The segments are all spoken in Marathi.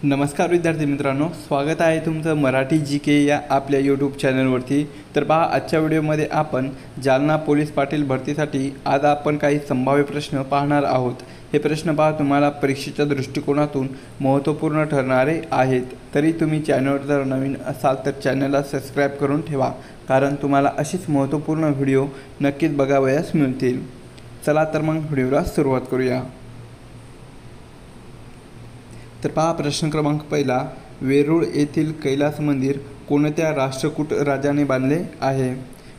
नमस्कार विद्यार्थी मित्रांनो, स्वागत आहे तुमचं मराठी जी के या आपल्या यूट्यूब चॅनलवरती। तर पहा, आजच्या व्हिडिओमध्ये आपण जालना पोलीस पाटील भरतीसाठी आज आपण काही संभाव्य प्रश्न पाहणार आहोत। हे प्रश्न पहा तुम्हाला परीक्षेच्या दृष्टिकोनातून महत्त्वपूर्ण ठरणारे आहेत। तरी तुम्ही चॅनलवर जर नवीन असाल तर चॅनलला सबस्क्राईब करून ठेवा, कारण तुम्हाला अशीच महत्त्वपूर्ण व्हिडिओ नक्कीच बघावयास मिळतील। चला तर मग व्हिडिओला सुरुवात करूया। तर पहा, प्रश्न क्रमांक पहिला, वेरूळ येथील कैलास मंदिर कोणत्या राष्ट्रकूट राजाने बांधले आहे?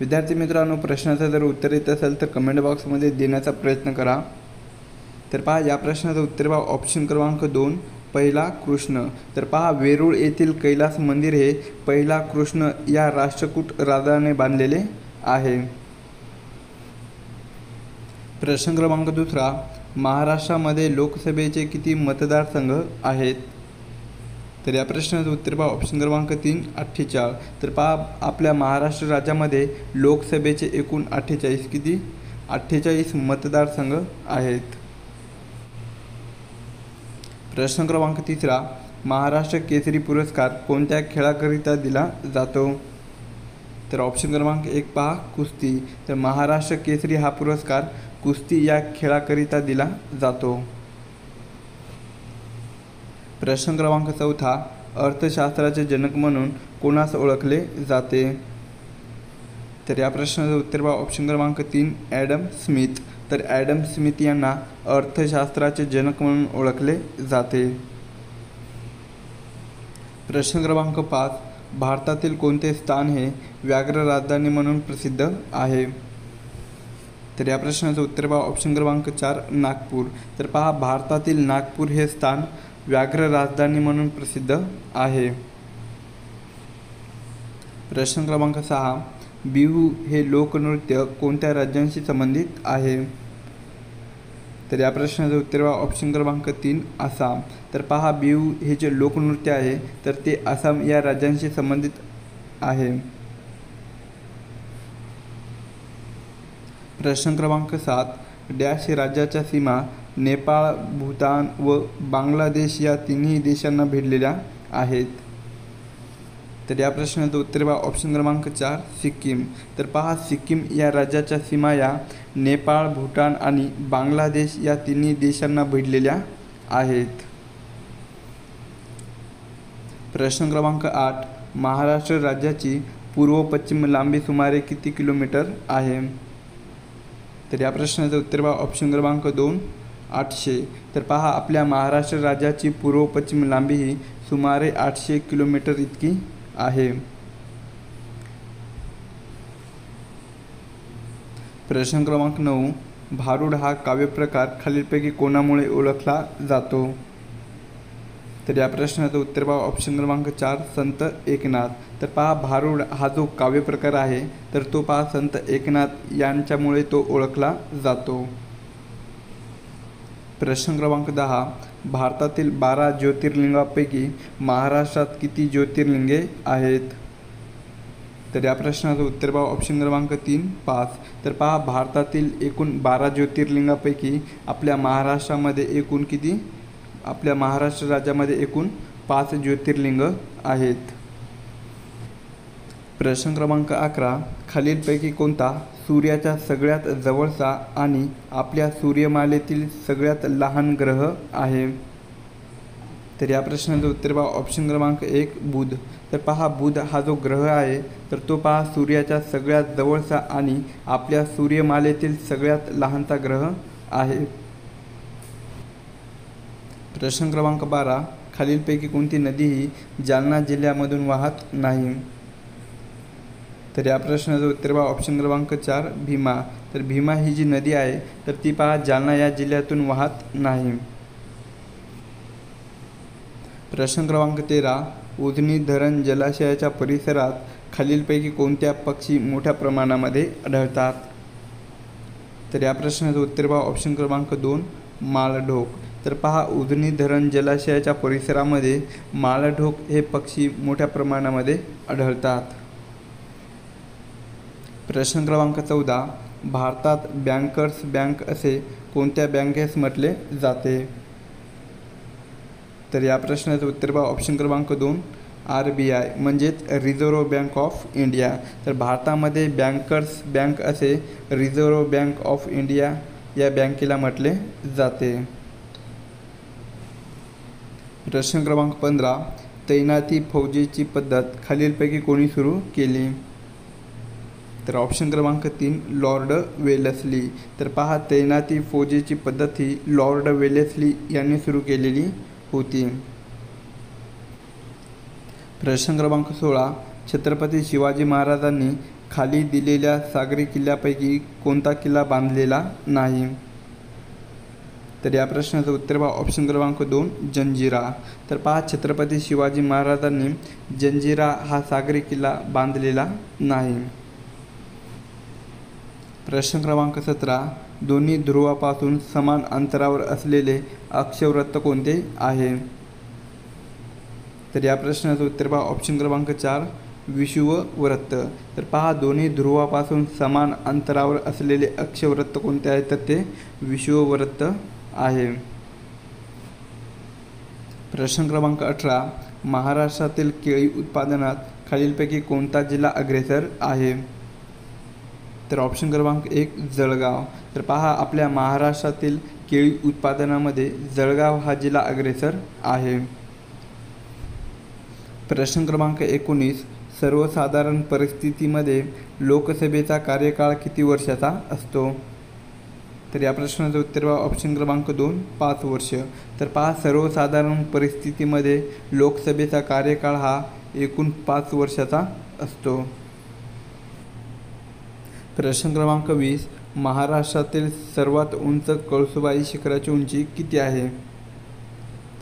विद्यार्थी मित्रांनो, प्रश्नाचं जर उत्तर येत असेल तर कमेंट बॉक्समध्ये देण्याचा प्रयत्न करा। तर पहा, या प्रश्नाचं उत्तर पहा ऑप्शन क्रमांक 2, पहिला कृष्ण। तर पहा, वेरूळ येथील कैलास मंदिर हे पहिला कृष्ण या राष्ट्रकूट राजाने बांधलेले आहे। प्रश्न क्रमांक दुसरा, महाराष्ट्रामध्ये लोकसभेचे किती मतदारसंघ आहेत? तर या प्रश्नाचं उत्तर पहा ऑप्शन क्रमांक 3, 48। तर पहा, आपल्या महाराष्ट्र राज्यामध्ये लोकसभेचे एकूण 48 मतदारसंघ आहेत। प्रश्न क्रमांक तिसरा, महाराष्ट्र केसरी पुरस्कार कोणत्या खेळाकरिता दिला जातो? तर ऑप्शन क्रमांक 1 पहा, कुस्ती। तर महाराष्ट्र केसरी हा पुरस्कार कुस्ती या खेळाकरिता दिला जातो। प्रश्न क्रमांक चौथा, अर्थशास्त्राचे जनक म्हणून कोणास ओळखले जाते? तर या प्रश्नाचं उत्तर पहा ऑप्शन क्रमांक 3, ॲडम स्मिथ। तर ॲडम स्मिथ यांना अर्थशास्त्राचे जनक म्हणून ओळखले जाते। प्रश्न क्रमांक 5, भारतातील कोणते स्थान हे व्याघ्र राजधानी म्हणून प्रसिद्ध आहे? तर या प्रश्नाचं उत्तर पहा ऑप्शन क्रमांक 4, नागपूर। तर पहा, भारतातील नागपूर हे स्थान व्याघ्र राजधानी म्हणून प्रसिद्ध आहे। प्रश्न क्रमांक 6, बिहू हे लोकनृत्य कोणत्या राज्यांशी संबंधित आहे? तर या प्रश्नाचं उत्तर पहा ऑप्शन क्रमांक 3, आसाम। तर पहा, बिहू हे जे लोकनृत्य आहे तर ते आसाम या राज्यांशी संबंधित आहे। प्रश्न क्रमांक 7, डॅश राज्याच्या सीमा नेपाळ, भूतान व बांगलादेश या तिन्ही देशांना भिडलेल्या आहेत? तर या प्रश्नाचं उत्तर पहा ऑप्शन क्रमांक 4, सिक्कीम। तर पहा, सिक्कीम या राज्याच्या सीमा या नेपाळ, भूतान आणि बांगलादेश या तिन्ही देशांना भिडलेल्या आहेत। प्रश्न क्रमांक 8, महाराष्ट्र राज्याची पूर्व पश्चिम लांबी सुमारे किती किलोमीटर आहे? तर या प्रश्नाचं उत्तर पहा ऑप्शन क्रमांक 2, 800। तर पहा, आपल्या महाराष्ट्र राज्याची पूर्व पश्चिम लांबी ही सुमारे 800 किलोमीटर इतकी आहे। प्रश्न क्रमांक 9, भारुड हा काव्यप्रकार खालीलपैकी कोणामुळे ओळखला जातो? तर या प्रश्नाचं उत्तर पहा ऑप्शन क्रमांक 4, संत एकनाथ। तर पहा, भारुड हा जो काव्यप्रकार आहे तर तो पहा संत एकनाथ यांच्यामुळे तो ओळखला जातो। प्रश्न क्रमांक 10, भारतातील 12 ज्योतिर्लिंगांपैकी महाराष्ट्रात किती ज्योतिर्लिंगे आहेत? तर या प्रश्नाचं उत्तर पहा ऑप्शन क्रमांक 3, 5। तर पहा, भारतातील एकूण 12 ज्योतिर्लिंगांपैकी आपल्या महाराष्ट्र राज्यामध्ये एकूण 5 ज्योतिर्लिंग आहेत। प्रश्न क्रमांक 11, खालीलपैकी कोणता सूर्याच्या सगळ्यात जवळचा आणि आपल्या सूर्यमालेतील सगळ्यात लहान ग्रह आहे? तर या प्रश्नाचं उत्तर पहा ऑप्शन क्रमांक 1, बुध। तर पहा, बुध हा जो ग्रह आहे तर तो पहा सूर्याच्या सगळ्यात जवळचा आणि आपल्या सूर्यमालेतील सगळ्यात लहानचा ग्रह आहे। प्रश्न क्रमांक 12, खालीलपैकी कोणती नदी ही जालना जिल्ह्यामधून वाहत नाही? तर या प्रश्नाचं उत्तर पहा ऑप्शन क्रमांक 4, भीमा। तर भीमा ही जी नदी आहे तर ती पहा जालना या जिल्ह्यातून वाहत नाही। प्रश्न क्रमांक 13, उजनी धरण जलाशयाच्या परिसरात खालीलपैकी कोणत्या पक्षी मोठ्या प्रमाणामध्ये आढळतात? तर या प्रश्नाचं उत्तर पहा ऑप्शन क्रमांक 2, माळढोक। तर पहा, उजनी धरण जलाशयाच्या परिसरामध्ये माळढोक हे पक्षी मोठ्या प्रमाणामध्ये आढळतात। प्रश्न क्रमांक 14, भारतात बँकर्स बँक असे कोणत्या बँकेस म्हटले जाते? तर या प्रश्नाचं उत्तर पहा ऑप्शन क्रमांक 2 RBI म्हणजेच रिझर्व्ह बँक ऑफ इंडिया. तर भारतामध्ये बँकर्स बँक असे रिझर्व्ह बँक ऑफ इंडिया या बँकेला म्हटले जाते. प्रश्न क्रमांक 15 तैनाती फौजेची पद्धत खालीलपैकी कोणी सुरू केली? तर ऑप्शन क्रमांक 3 लॉर्ड वेलेस्ली. तर पहा तैनाती फौजेची पद्धत ही लॉर्ड वेलेस्ली यांनी सुरू केलेली होती. प्रश्न क्रमांक 16 छत्रपती शिवाजी महाराजांनी खाली दिलेल्या सागरी किल्ल्यापैकी कोणता किल्ला बांधलेला नाही? तर या प्रश्नाचं उत्तर पहा ऑप्शन क्रमांक 2 जंजिरा. तर पहा छत्रपती शिवाजी महाराजांनी जंजिरा हा सागरी किल्ला बांधलेला नाही. प्रश्न क्रमांक 17 दोन्ही ध्रुवापासून समान अंतरावर असलेले अक्षवृत्त कोणते आहे? तर या प्रश्नाचं उत्तर पहा ऑप्शन क्रमांक 4 विषुववृत्त. तर पहा दोन्ही ध्रुवापासून समान अंतरावर असलेले अक्षवृत्त कोणते आहेत? तर ते विषुववृत्त आहे. प्रश्न क्रमांक 18 महाराष्ट्रातील केळी उत्पादनात खालीलपैकी कोणता जिल्हा अग्रेसर आहे? तर ऑप्शन क्रमांक 1 जळगाव. तर पहा आपल्या महाराष्ट्रातील केळी उत्पादनामध्ये जळगाव हा जिल्हा अग्रेसर आहे. प्रश्न क्रमांक 19 सर्वसाधारण परिस्थितीमध्ये लोकसभेचा कार्यकाळ किती वर्षाचा असतो? तर या प्रश्नाचं उत्तर पहा ऑप्शन क्रमांक 2 5 वर्ष. तर पहा सर्वसाधारण परिस्थितीमध्ये लोकसभेचा कार्यकाळ हा एकूण 5 वर्षाचा असतो. प्रश्न क्रमांक 20 महाराष्ट्रातील सर्वात उंच कळसुबाई शिखराची उंची किती आहे?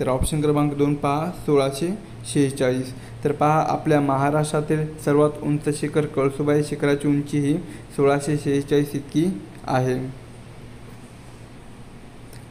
तर ऑप्शन क्रमांक 2 पहा 1646. तर पहा आपल्या महाराष्ट्रातील सर्वात उंच शिखर कळसुबाई शिखराची उंची ही 1646 इतकी आहे.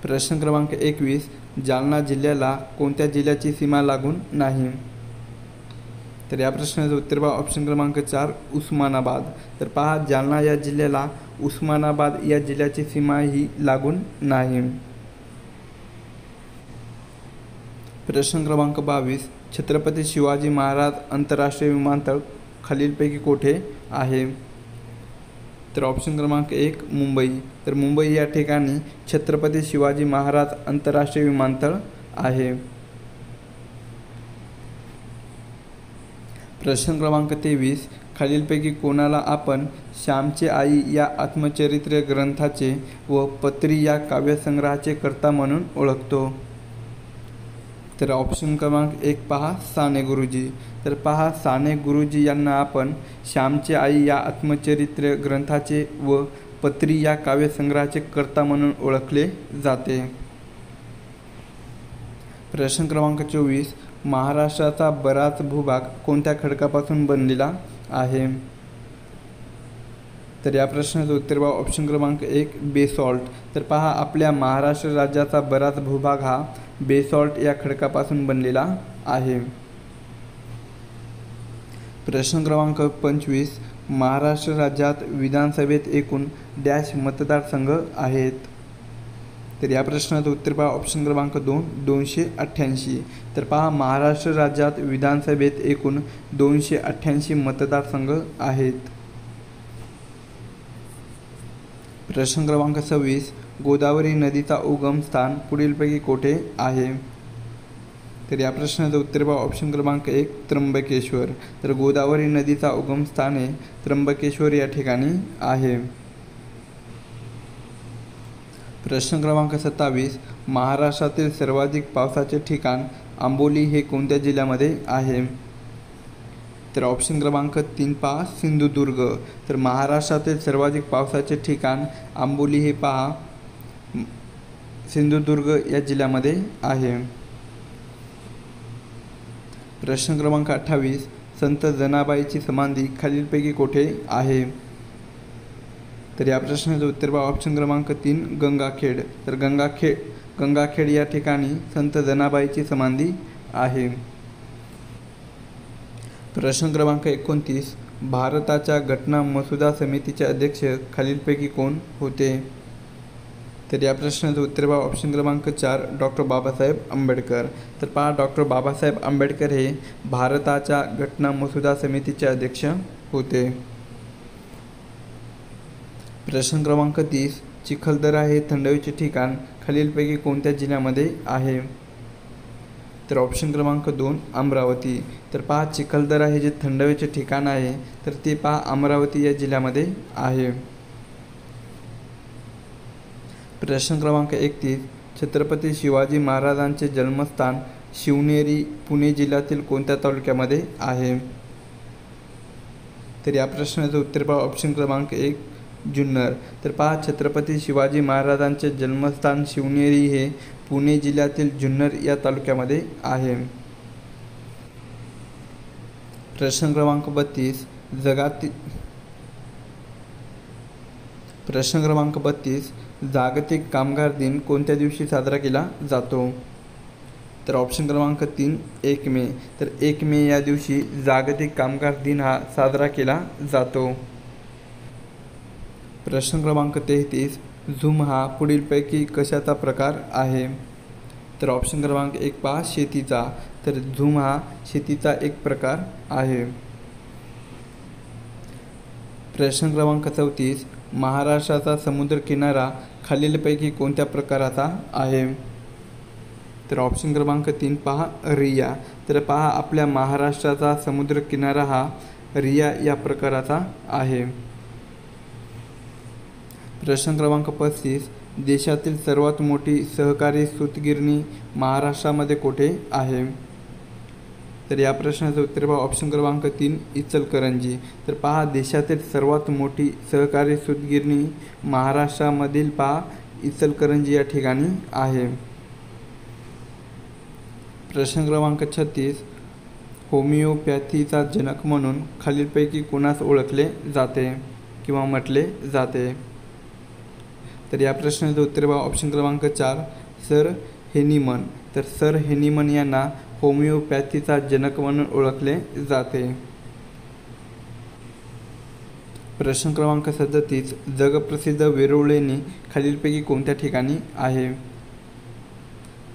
प्रश्न क्रमांक 21 जालना जिल्ह्याला कोणत्या जिल्ह्याची सीमा लागून नाही? तर या प्रश्नाचं उत्तर पहा ऑप्शन क्रमांक 4 उस्मानाबाद. तर पहा जालना या जिल्ह्याला उस्मानाबाद या जिल्ह्याची सीमा ही लागून नाही. प्रश्न क्रमांक 22 छत्रपती शिवाजी महाराज आंतरराष्ट्रीय विमानतळ खालीलपैकी कोठे आहे? तर ऑप्शन क्रमांक 1 मुंबई. तर मुंबई या ठिकाणी छत्रपती शिवाजी महाराज आंतरराष्ट्रीय विमानतळ आहे. प्रश्न क्रमांक 23 खालीलपैकी कोणाला आपण श्यामची आई या आत्मचरित्र ग्रंथाचे व पत्री या काव्यसंग्रहाचे कर्ता म्हणून ओळखतो? तर ऑप्शन क्रमांक 1 पहा साने गुरुजी. तर पहा साने गुरुजी यांना आपण श्यामची आई या आत्मचरित्र ग्रंथाचे व पत्री या काव्यसंग्रहाचे कर्ता म्हणून ओळखले जाते. प्रश्न क्रमांक 24 महाराष्ट्राचा बराच भूभाग कोणत्या खडकापासून बनलेला आहे? तर या प्रश्नाचं उत्तर पहा ऑप्शन क्रमांक 1 बेसॉल्ट. तर पहा आपल्या महाराष्ट्र राज्याचा बराच भूभाग हा बेसॉल्ट या खडकापासून बनलेला आहे. प्रश्न क्रमांक 25 महाराष्ट्र राज्यात विधानसभेत एकूण डॅश मतदारसंघ आहेत? तर या प्रश्नाचं उत्तर पहा ऑप्शन क्रमांक 2 288. तर पहा महाराष्ट्र राज्यात विधानसभेत एकूण 288 मतदारसंघ आहेत. प्रश्न क्रमांक 26 गोदावरी नदीचा उगम स्थान पुढीलपैकी कोठे आहे? तर या प्रश्नाचं उत्तर पहा ऑप्शन क्रमांक 1 त्र्यंबकेश्वर. तर गोदावरी नदीचा उगम स्थान हे त्र्यंबकेश्वर या ठिकाणी आहे. प्रश्न क्रमांक 27 महाराष्ट्रातील सर्वाधिक पावसाचे ठिकाण आंबोली हे कोणत्या जिल्ह्यामध्ये आहे? तर ऑप्शन क्रमांक 3 पहा सिंधुदुर्ग. तर महाराष्ट्रातील सर्वाधिक पावसाचे ठिकाण आंबोली हे पहा सिंधुदुर्ग या जिल्ह्यामध्ये आहे. प्रश्न क्रमांक 28 संत जनाबाईची समाधी खालीलपैकी कोठे आहे? तर या प्रश्नाचं उत्तर पहा ऑप्शन क्रमांक 3 गंगाखेड. तर गंगाखेड या ठिकाणी संत जनाबाईची समाधी आहे. प्रश्न क्रमांक 29 भारताच्या घटना मसुदा समितीचे अध्यक्ष खालीलपैकी कोण होते? तर या प्रश्नाचं उत्तर पहा ऑप्शन क्रमांक 4 डॉक्टर बाबासाहेब आंबेडकर. तर पहा डॉक्टर बाबासाहेब आंबेडकर हे भारताच्या घटना मसुदा समितीचे अध्यक्ष होते. प्रश्न क्रमांक 30 चिखलदरा हे थंड ठिकाण खालीलपैकी कोणत्या जिल्ह्यामध्ये आहे? तर ऑप्शन क्रमांक 2 अमरावती. तर पहा चिखलदरा हे जे थंड हवेचे ठिकाण आहे तर ते पहा अमरावती या जिल्ह्यामध्ये आहे. प्रश्न क्रमांक 31 छत्रपती शिवाजी महाराजांचे जन्मस्थान शिवनेरी पुणे जिल्ह्यातील कोणत्या तालुक्यामध्ये आहे? तर या प्रश्नाचं उत्तर पहा ऑप्शन क्रमांक 1 जुन्नर. तर पहा छत्रपती शिवाजी महाराजांचे जन्मस्थान शिवनेरी हे पुणे जिल्ह्यातील जुन्नर या तालुक्यामध्ये आहे. प्रश्न क्रमांक 32 प्रश्न क्रमांक 32 जागतिक कामगार दिन कोणत्या दिवशी साजरा केला जातो? तर ऑप्शन क्रमांक 3 1 मे. तर 1 मे या दिवशी जागतिक कामगार दिन हा साजरा केला जातो. प्रश्न क्रमांक 33 झूम हा पुढीलपैकी कशाचा प्रकार आहे? तर ऑप्शन क्रमांक 1 पहा शेतीचा. तर झूम हा शेतीचा एक प्रकार आहे. प्रश्न क्रमांक 34 महाराष्ट्राचा समुद्र किनारा खालीलपैकी कोणत्या प्रकाराचा आहे? तर ऑप्शन क्रमांक 3 पहा रिया. तर पहा आपल्या महाराष्ट्राचा समुद्र किनारा हा रिया या प्रकाराचा आहे. प्रश्न क्रमांक 35 देशातील सर्वात मोठी सहकारी सूतगिरणी महाराष्ट्रामध्ये कुठे आहे? तर या प्रश्नाचं उत्तर पहा ऑप्शन क्रमांक 3 इचलकरंजी. तर पहा देशातील सर्वात मोठी सहकारी सूतगिरणी महाराष्ट्रामधील पहा इचलकरंजी या ठिकाणी आहे. प्रश्न क्रमांक 36 होमिओपॅथीचा जनक म्हणून खालीलपैकी कोणास ओळखले जाते किंवा म्हटले जाते? तर या प्रश्नाचं उत्तर पहा ऑप्शन क्रमांक 4 सर हेनीमन. तर सर हेनीमन यांना होमिओपॅथीचा जनक म्हणून ओळखले जाते. प्रश्न क्रमांक 37 जगप्रसिद्ध वेरूळ लेणी खालीलपैकी कोणत्या ठिकाणी आहे?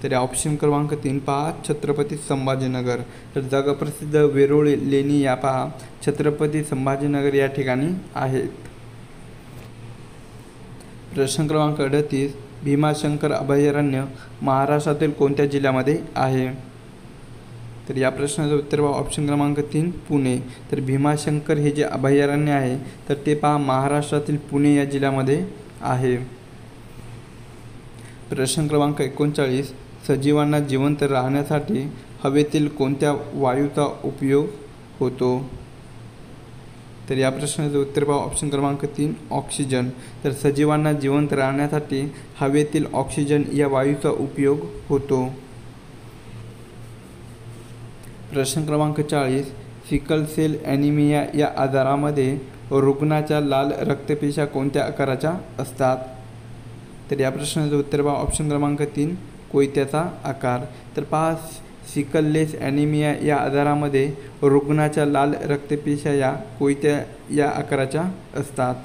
तर ऑप्शन क्रमांक 3 पहा छत्रपती संभाजीनगर. तर जगप्रसिद्ध वेरूळ लेणी या पहा छत्रपती संभाजीनगर या ठिकाणी आहेत. प्रश्न क्रमांक 38 भीमाशंकर अभयारण्य महाराष्ट्रातील कोणत्या जिल्ह्यामध्ये आहे? तर या प्रश्नाचं उत्तर पहा ऑप्शन क्रमांक 3 पुणे. तर भीमाशंकर हे जे अभयारण्य आहे तर ते पहा महाराष्ट्रातील पुणे या जिल्ह्यामध्ये आहे. प्रश्न क्रमांक 39 सजीवांना जिवंत राहण्यासाठी हवेतील कोणत्या वायूचा उपयोग होतो? तर या प्रश्नाचं उत्तर पहा ऑप्शन क्रमांक 3 ऑक्सिजन. तर सजीवांना जिवंत राहण्यासाठी हवेतील ऑक्सिजन या वायूचा उपयोग होतो. प्रश्न क्रमांक 40 सिकल सेल ॲनिमिया या आजारामध्ये रुग्णाच्या लाल रक्तपेशा कोणत्या आकाराच्या असतात? तर या प्रश्नाचं उत्तर पहा ऑप्शन क्रमांक 3 कोयत्याचा आकार. तर पहा सिकललेस ॲनिमिया या आजारामध्ये रुग्णाच्या लाल रक्तपेशा या कोयत्या या आकाराच्या असतात.